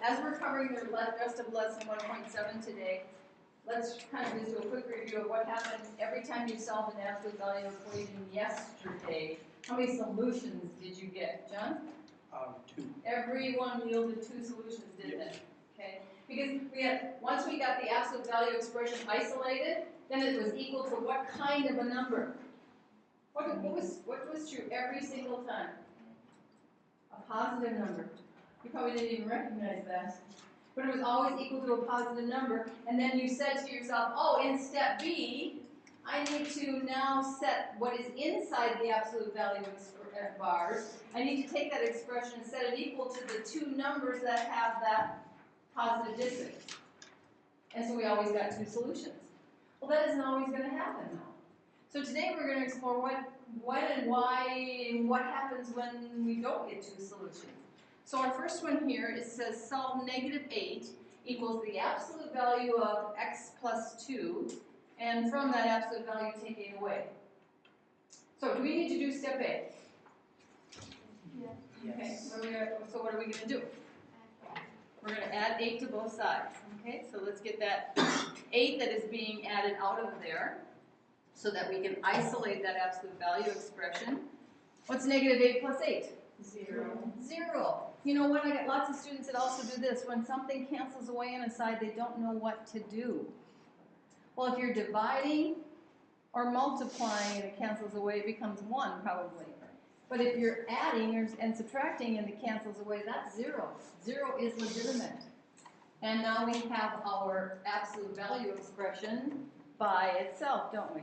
as we're covering the rest of lesson 1.7 today, let's kind of just do a quick review of what happened every time you solved an absolute value equation yesterday. How many solutions did you get, John? 2. Everyone yielded 2 solutions, didn't it? Okay. Because once we got the absolute value expression isolated, then it was equal to what kind of a number? What was true every single time? A positive number. You probably didn't even recognize that. But it was always equal to a positive number. And then you said to yourself, oh, in step B, I need to now set what is inside the absolute value bars. I need to take that expression and set it equal to the 2 numbers that have that positive distance. And so we always got 2 solutions. Well, that isn't always going to happen, though. So today we're going to explore what and why and what happens when we don't get 2 solutions. So our first one here, it says solve -8 equals the absolute value of x plus 2, and from that absolute value take 8 away. So do we need to do step A? Yes. Okay, so what are we going to do? We're going to add 8 to both sides. Okay, so let's get that 8 that is being added out of there so that we can isolate that absolute value expression. What's -8 plus 8? 0. 0. You know what? I got lots of students that also do this. When something cancels away on a side, they don't know what to do. Well, if you're dividing or multiplying and it cancels away, it becomes 1 probably. But if you're adding and subtracting and it cancels away, that's 0. 0 is legitimate. And now we have our absolute value expression by itself, don't we?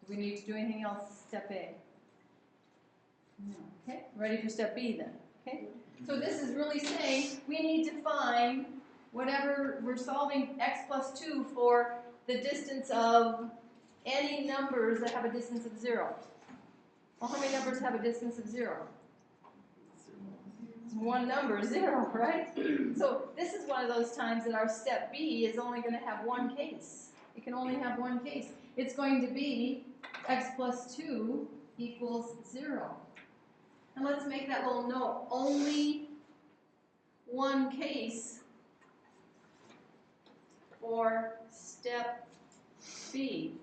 Do we need to do anything else? Step A. No. Okay, ready for step B then. Okay, so this is really saying we need to find whatever we're solving x plus 2 for the distance of any numbers that have a distance of 0. Well, how many numbers have a distance of 0? It's one number, 0, right? So this is one of those times that our step B is only going to have one case. It can only have one case. It's going to be x plus 2 equals 0. And let's make that little note. Only one case for step B.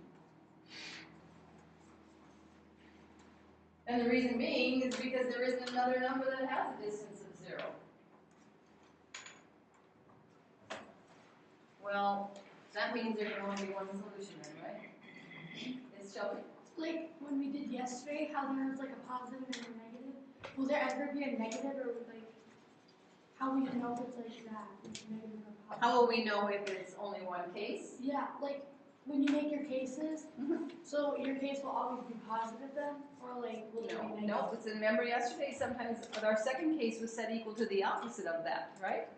And the reason being is because there isn't another number that has a distance of 0. Well, that means there can only be one solution then, right? It's Shelby. Like when we did yesterday, how there was like a positive and a negative. Will there ever be a negative, or like how will you know if it's like that? It's negative or positive? How will we know if it's only one case? Yeah, like when you make your cases, so your case will always be positive then, or like will it be negative? No, it's remember yesterday. Sometimes our second case was set equal to the opposite of that, right?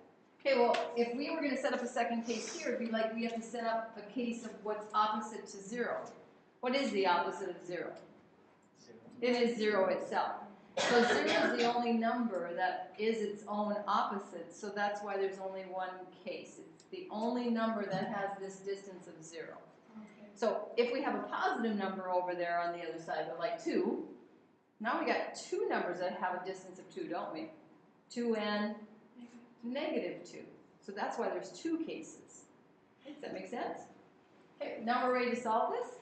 Okay, well, if we were going to set up a second case here, it'd be like we have to set up a case of what's opposite to 0. What is the opposite of 0? 0. It is 0 itself. So 0 is the only number that is its own opposite, so that's why there's only one case. It's the only number that has this distance of 0. Okay. So if we have a positive number over there on the other side, but like 2, now we got 2 numbers that have a distance of 2, don't we? 2 and -2. So that's why there's 2 cases. Does that make sense? Okay, now we're ready to solve this.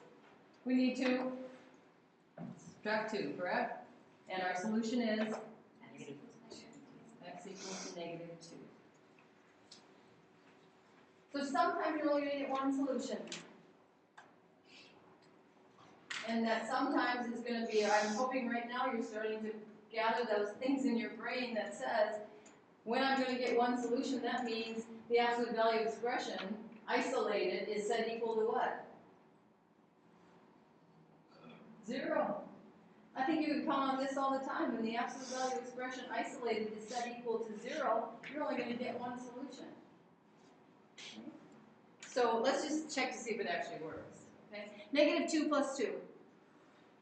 We need to subtract 2, correct? And our solution is x equals to -2. So sometimes you're only going to get one solution. And that sometimes is going to be, I'm hoping right now you're starting to gather those things in your brain that says, when I'm going to get one solution, that means the absolute value expression, isolated, is set equal to what? 0. I think you can count on this all the time. When the absolute value expression isolated is set equal to 0, you're only going to get one solution. Okay. So let's just check to see if it actually works. Okay. -2 plus 2.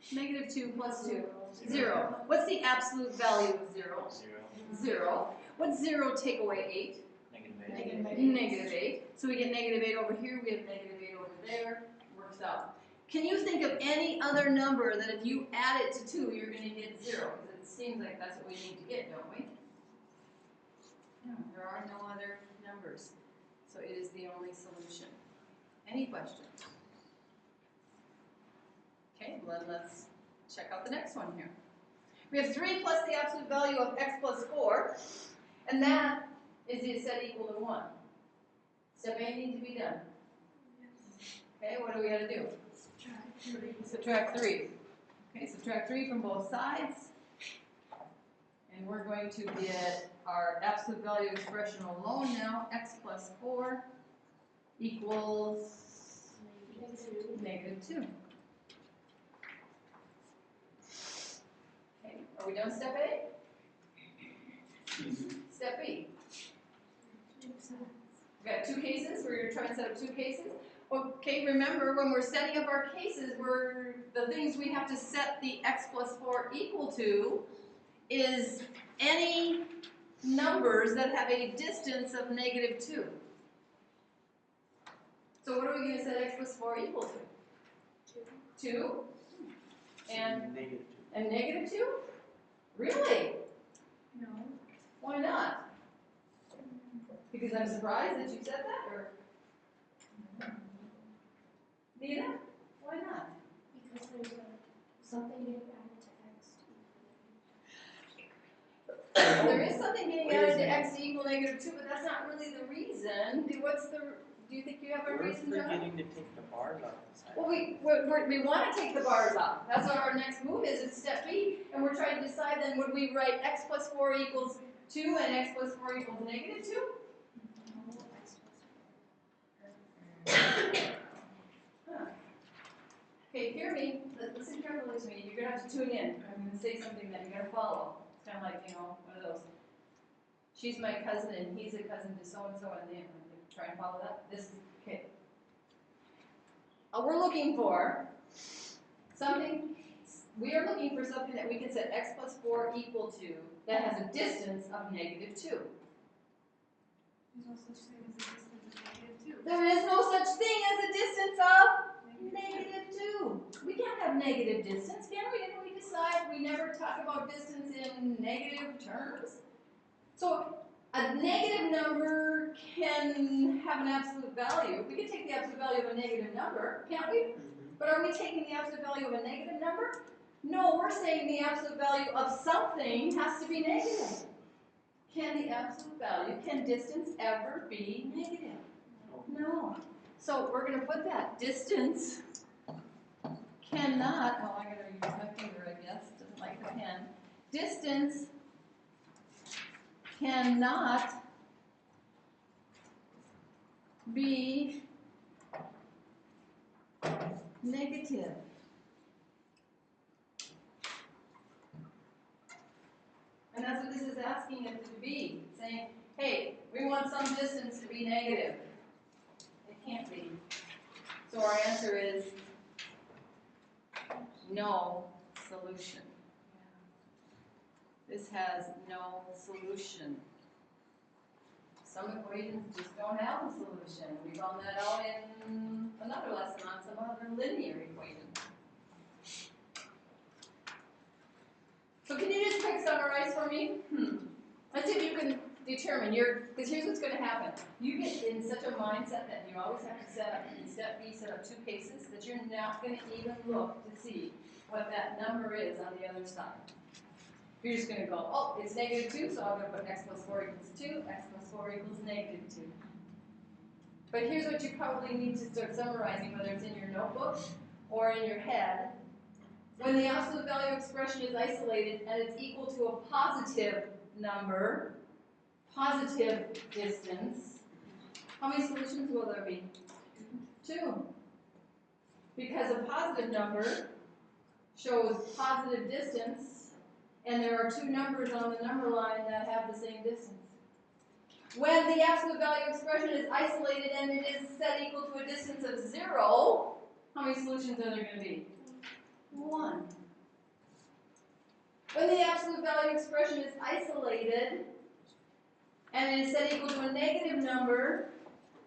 -2 plus 2. 0. What's the absolute value of 0? 0. What's 0 take away 8? -8. So we get -8 over here, we have -8 over there. Works out. Can you think of any other number that if you add it to 2, you're going to get 0? Because it seems like that's what we need to get, don't we? There are no other numbers, so it is the only solution. Any questions? Okay, well, let's check out the next one here. We have 3 plus the absolute value of x plus 4, and that is set equal to 1. Step A needs to be done. Okay, what do we got to do? Subtract 3. Okay, subtract 3 from both sides. And we're going to get our absolute value expression alone now. X plus 4 equals -2. Okay, are we done step A? Step B. We've got 2 cases. We're going to try and set up 2 cases. Okay, remember when we're setting up our cases, the things we have to set the x plus 4 equal to is any numbers that have a distance of -2. So what are we going to set x plus 4 equal to? 2? And -2. and -2? Really? No. Why not? Because I'm surprised that you said that, or? Nina? Why not? Because there's something getting added to x. There is something getting added to x to equal -2, but that's not really the reason. Do you think you have a We're reason, John? forgetting to take the bars off the side. Well, we want to take the bars off. That's what our next move is. It's step B, and we're trying to decide then would we write x plus 4 equals 2 and x plus 4 equals -2? Huh. Okay, hear me. Listen carefully to me. You're gonna have to tune in. I'm gonna say something that you're gonna follow. It's kind of like, one of those. She's my cousin and he's a cousin to so and so, and they try and follow that. This is okay. We're looking for something. We are looking for something that we can set x plus 4 equal to that has a distance of -2. There's no such thing as a distance of -2. There is no such thing as a distance of -2. We can't have negative distance, can we? Didn't we decide we never talk about distance in negative terms? So a negative number can have an absolute value. We can take the absolute value of a negative number, can't we? But are we taking the absolute value of a negative number? No, we're saying the absolute value of something has to be negative. Can distance ever be negative? No. So we're going to put that. Distance cannot, I'm going to use my finger, I guess. Doesn't like the pen. Distance cannot be negative. And that's what this is asking it to be. Saying, hey, we want some distance to be negative. It can't be. So our answer is no solution. This has no solution. Some equations just don't have a solution. We found that out in another lesson on some other linear equations. So can you just quick summarize for me? Let's see if you can determine because here's what's going to happen. You get in such a mindset that you always have to set up, in step B, set up 2 cases, that you're not going to even look to see what that number is on the other side. You're just going to go, oh, it's -2, so I'm going to put x plus 4 equals 2, x plus 4 equals -2. But here's what you probably need to start summarizing, whether it's in your notebook or in your head. When the absolute value expression is isolated and it's equal to a positive number, positive distance, how many solutions will there be? 2. Because a positive number shows positive distance, and there are 2 numbers on the number line that have the same distance. When the absolute value expression is isolated and it is set equal to a distance of 0, how many solutions are there going to be? 1. When the absolute value expression is isolated and it is set equal to a negative number,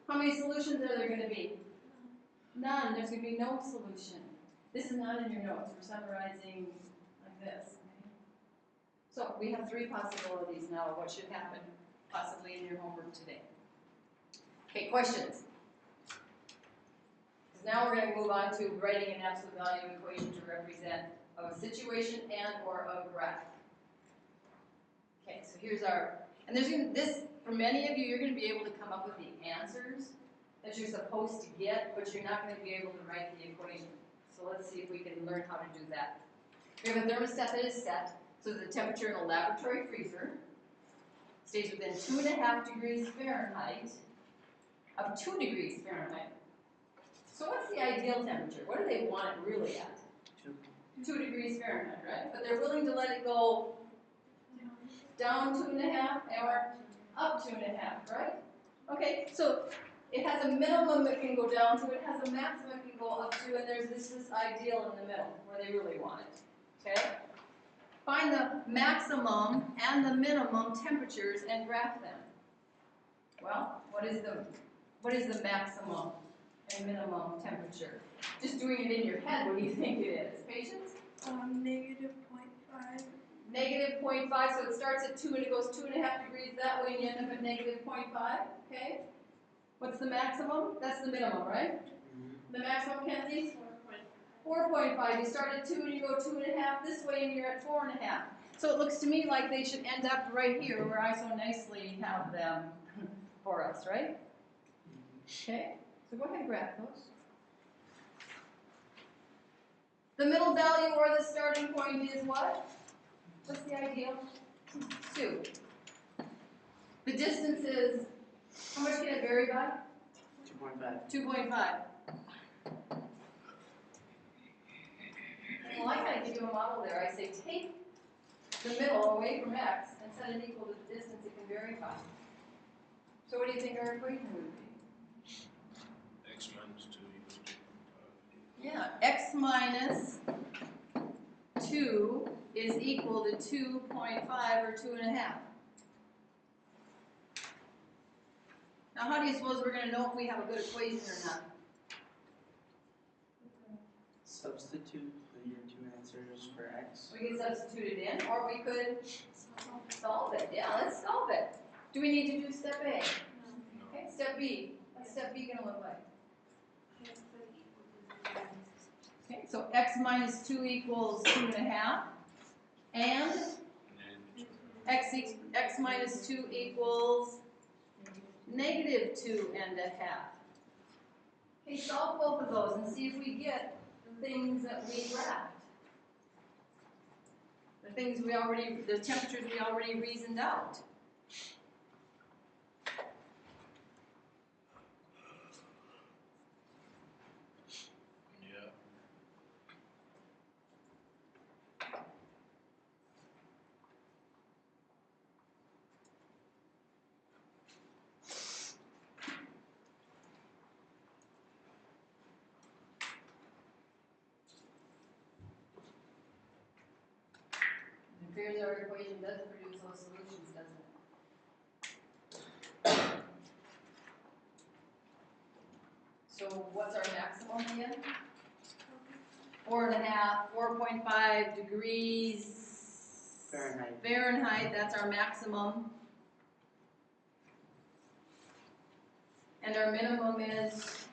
how many solutions are there going to be? None. There's going to be no solution. This is not in your notes. We're summarizing like this. So we have 3 possibilities now of what should happen. possibly in your homework today. Okay, questions? Now we're going to move on to writing an absolute value equation to represent a situation and or a graph. Okay, so here's our, and there's going to, this, for many of you, you're going to be able to come up with the answers that you're supposed to get, but you're not going to be able to write the equation. So let's see if we can learn how to do that. We have a thermostat that is set, so the temperature in a laboratory freezer stays within 2.5 degrees Fahrenheit of 2 degrees Fahrenheit. So what's the ideal temperature? What do they want it really at? 2 degrees Fahrenheit, right? But they're willing to let it go down 2.5 or up 2.5, right? Okay, so it has a minimum that can go down to, it has a maximum it can go up to, and there's this ideal in the middle where they really want it, okay? Find the maximum and the minimum temperatures and graph them. Well, what is the maximum and minimum temperature? Just doing it in your head, what do you think it is? Patience? -0.5. Negative 0.5, so it starts at 2 and it goes 2.5 degrees that way and you end up at negative 0.5, okay? What's the maximum? That's the minimum, right? The maximum, Kenzie? 4.5. You start at 2 and you go 2.5 this way and you're at 4.5. So it looks to me like they should end up right here where I so nicely have them for us, right? Okay, so go ahead and graph those. The middle value or the starting point is what? What's the ideal? 2. The distance is, how much can it vary by? 2.5. 2.5. Well, I kind of give you a model there. I say take the middle away from x and set it equal to the distance it can vary by. So what do you think our equation would be? X minus 2 equals 2.5. Yeah, x minus 2 is equal to 2.5 or 2.5. Now, how do you suppose we're going to know if we have a good equation or not? Substitute your two answers for x. We can substitute it in, or we could solve it. Yeah, let's solve it. Do we need to do step A? No. Okay, step B. What's step B going to look like? Okay, so x minus 2 equals 2.5, and x minus 2 equals negative 2.5. Okay, solve both of those and see if we get the things that we graphed. The temperatures we already reasoned out. Yeah. It appears our equation does produce those solutions, doesn't it? So what's our maximum again? 4.5 degrees Fahrenheit, that's our maximum. And our minimum is?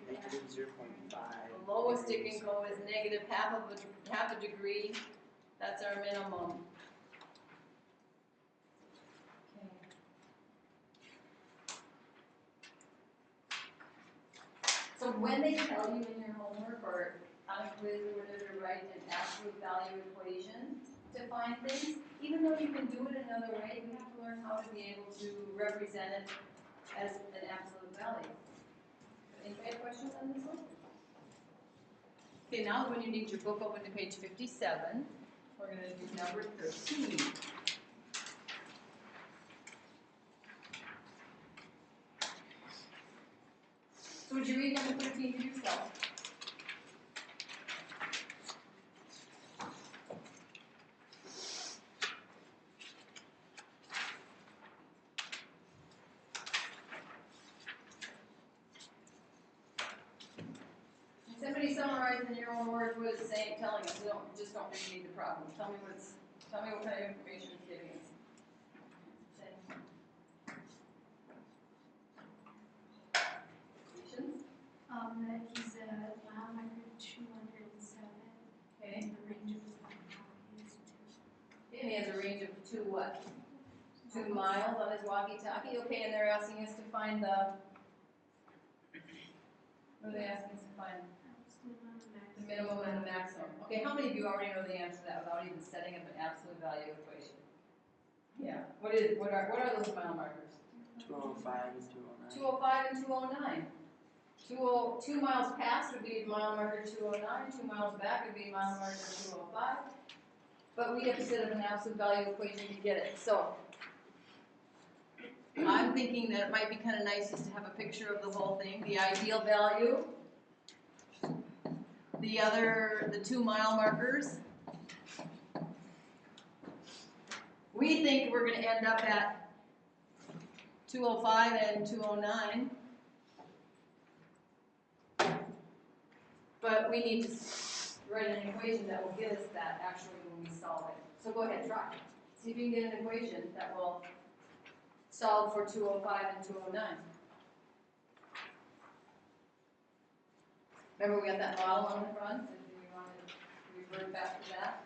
Negative 0.5. The lowest it can go is negative half a degree. That's our minimum. Okay. So when they tell you in your homework or on a quiz or whatever to write an absolute value equation to find things, even though you can do it another way, you have to learn how to be able to represent it as an absolute value. Anybody have questions on this one? Okay, now when you need your book open to page 57, we're going to do number 13. So would you read number 13 to yourself? Somebody summarize in your own words what it's saying, telling us. Just don't repeat the problem. Tell me what kind of information it's giving us. 2 what? 2 miles on his walkie-talkie. Okay, and they're asking us to find the, what are they asking us to find? The minimum and the maximum. Okay, how many of you already know the answer to that without even setting up an absolute value equation? Yeah. What are those mile markers? 205 and 209. 205 and 209. 2 miles past would be mile marker 209. 2 miles back would be mile marker 205. But we have to set up an absolute value equation to get it. So I'm thinking that it might be kind of nice just to have a picture of the whole thing. The ideal value, the 2 mile markers. We think we're going to end up at 205 and 209. But we need to write an equation that will get us that actually when we solve it. So go ahead, try. See if you can get an equation that will solve for 205 and 209. Remember we got that model on the front, if you want to revert back to that.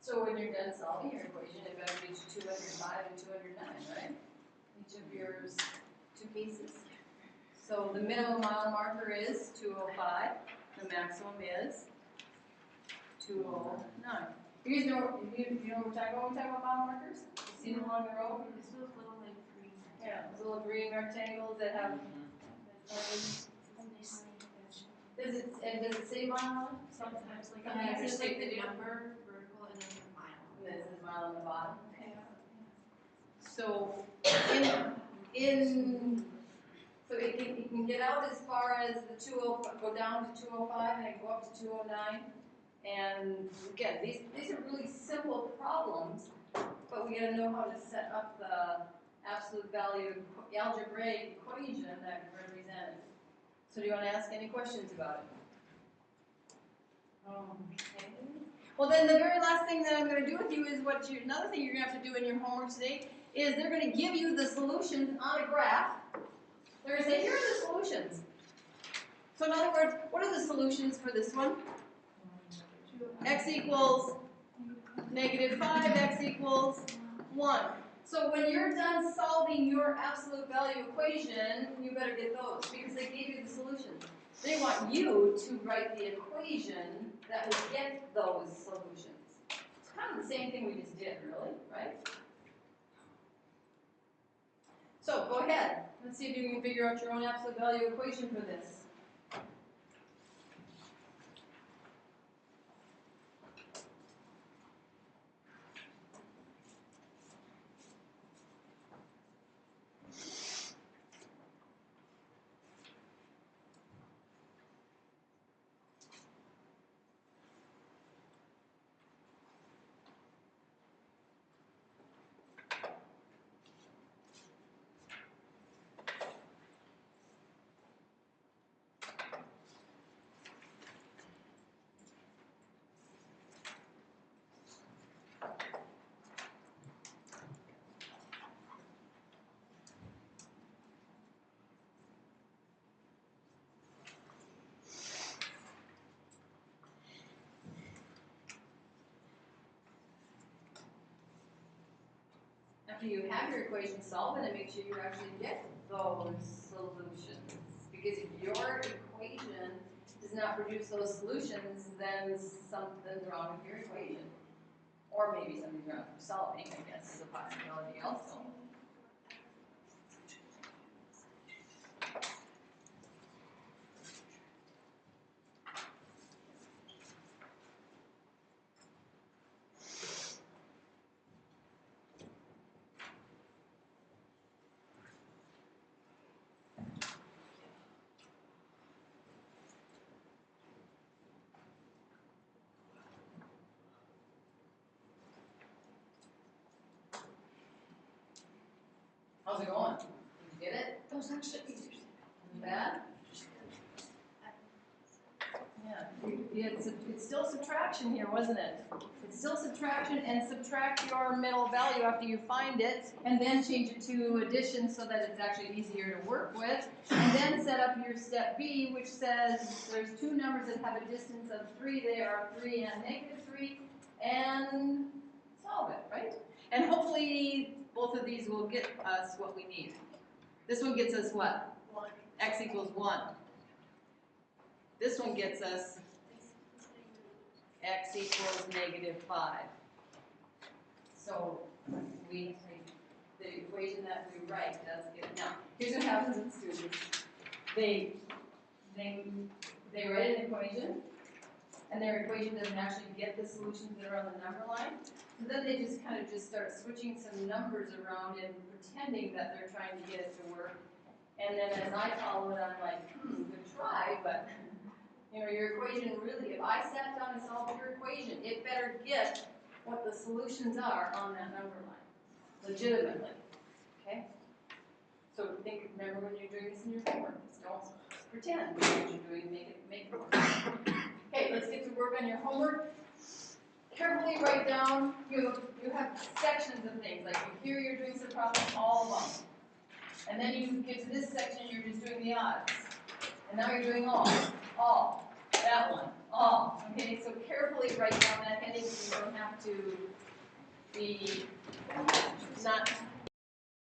So when you're done solving your equation, it better be 205 and 209, right? Each of yours 2 cases. So the minimum mile marker is 205. The maximum is 209. You know what we're talking about when we talk about mile markers? You see them along the road? It's those little like green. Yeah, those little green rectangles that have. Does it say mile on it? Sometimes like Yeah, it's it's like like the number, vertical, and then the mile. And then it says mile on the bottom. Okay. So so it can get out as far as the 20, go down to 205 and then go up to 209. And again, these are really simple problems, but we gotta know how to set up the absolute value algebraic equation that represents it. So do you want to ask any questions about it? Okay. Well, then the very last thing that I'm going to do with you is another thing you're going to have to do in your homework today is they're going to give you the solutions on a graph. They're going to say, here are the solutions. So in other words, what are the solutions for this one? X equals -5, x equals 1. So when you're done solving your absolute value equation, you better get those because they gave you the solutions. They want you to write the equation that will get those solutions. It's kind of the same thing we just did, really, right? So go ahead. Let's see if you can figure out your own absolute value equation for this. After you have your equation solved, and make sure you actually get those solutions. Because if your equation does not produce those solutions, then something's wrong with your equation. Or maybe something's wrong with solving, I guess, is a possibility also. How's it going? Did you get it? Those actually easier. Bad? Yeah, it's still subtraction here, wasn't it? It's still subtraction, and subtract your middle value after you find it, and then change it to addition so that it's actually easier to work with. And then set up your step B, which says there's two numbers that have a distance of 3. They are 3 and -3, and solve it, right? And hopefully both of these will get us what we need. This one gets us what? 1. X equals 1. This one gets us x equals -5. So the equation that we write does get, now, here's what happens with students. They write an equation, and their equation doesn't actually get the solutions that are on the number line. So then they just kind of start switching some numbers around and pretending that they're trying to get it to work. And then as I follow it, I'm like, good try, but your equation really, if I sat down and solved your equation, it better get what the solutions are on that number line, legitimately, okay? So remember when you're doing this in your homework, don't pretend what you're doing, make it work. Okay, let's get to work on your homework. Carefully write down, you have sections of things, like here you're doing some problems all along. And then you get to this section, you're just doing the odds. And now you're doing all, that one, all. Okay, so carefully write down that heading so you don't have to be not